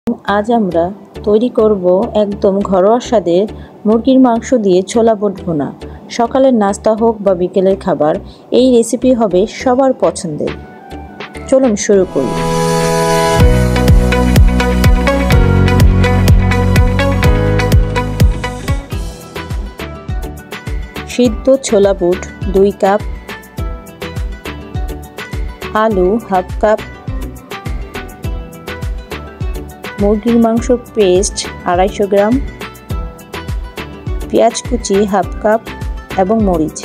আজ আমরা তৈরি করব একদম ঘরোয়া স্বাদের মুরগির মাংস দিয়ে ছোলা বুট ভুনা। সকালের নাস্তা হোক বা বিকেলের খাবার, এই রেসিপি হবে সবার পছন্দের। চলুন শুরু করি। সিদ্ধ ছোলা বুট 2 কাপ, আলু 1/2 কাপ, মুরগির মাংস পেস্ট 250 গ্রাম, পেঁয়াজ কুচি 1/2 কাপ এবং মরিচ।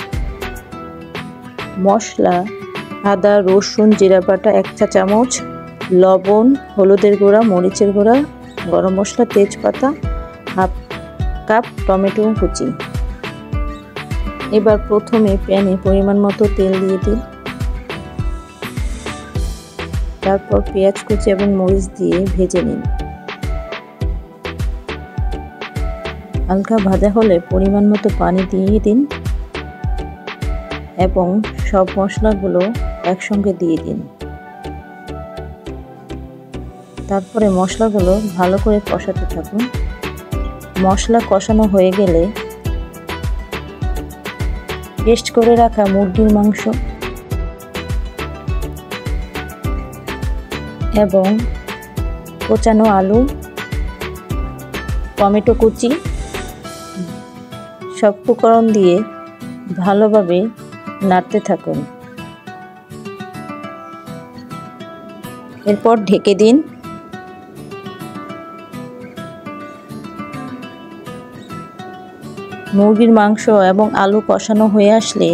মশলা: আদা, রসুন, জিরা বাটা 1 চা চামচ, লবণ, হলুদের গুঁড়া, মরিচের গুঁড়া, গরম মশলা, তেজপাতা, 1/2 কাপ টমেটো কুচি। এবার প্রথমে প্যানে পরিমাণ মতো তেল দিয়ে দিন। তারপর পেঁয়াজ কুচি এবং মরিচ দিয়ে ভেজে নিন। হালকা ভাজা হলে পরিমাণ মতো পানি দিয়ে দিন এবং সব মশলাগুলো একসঙ্গে দিয়ে দিন। তারপরে মশলাগুলো ভালো করে কষাতে থাকুন। মশলা কষানো হয়ে গেলে পেস্ট করে রাখা মুরগির মাংস এবং কোচানো আলু, টমেটো কুচি সব উপকরণ দিয়ে ভালোভাবে নাড়তে থাকুন। এরপর ঢেকে দিন। মুরগির মাংস এবং আলু কষানো হয়ে আসলে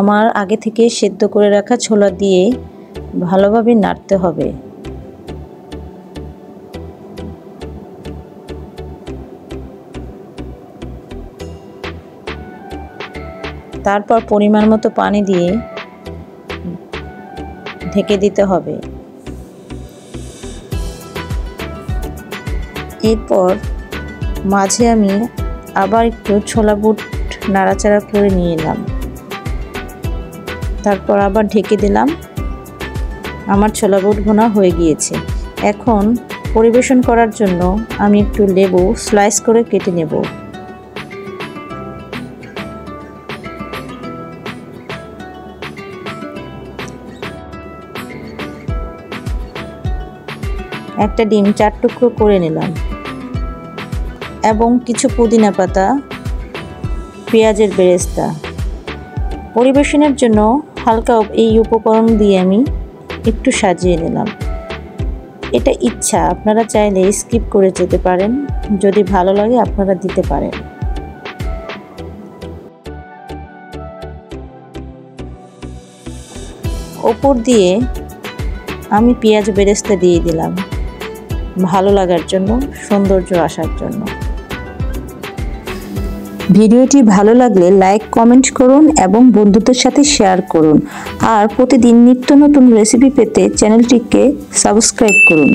আমার আগে থেকে সেদ্ধ করে রাখা ছোলা দিয়ে ভালোভাবে নাড়তে হবে। তারপর পরিমাণ মতো পানি দিয়ে ঢেকে দিতে হবে। এরপর মাঝে আমি আবার একটু ছোলা বুট নাড়াচাড়া করে নিয়ে এলাম। তারপর আবার ঢেকে দিলাম। আমার ছোলা বুট ভুনা হয়ে গিয়েছে। এখন পরিবেশন করার জন্য আমি একটু লেবু স্লাইস করে কেটে নেব। একটা ডিম 4 টুকরো করে নিলাম এবং কিছু পুদিনা পাতা, পেঁয়াজের বেরেস্তা। পরিবেশনের জন্য হালকা এই উপকরণ দিয়ে আমি একটু সাজিয়ে নিলাম। এটা ইচ্ছা, আপনারা চাইলে স্কিপ করে যেতে পারেন, যদি ভালো লাগে আপনারা দিতে পারেন। ওপর দিয়ে আমি পেঁয়াজ বেরেস্তা দিয়ে দিলাম, ভালো লাগার জন্য, সৌন্দর্য আসার জন্য। ভিডিওটি ভালো লাগলে লাইক, কমেন্ট করুন এবং বন্ধুদের সাথে শেয়ার করুন। আর প্রতিদিন নিত্য নতুন রেসিপি পেতে চ্যানেলটিকে সাবস্ক্রাইব করুন।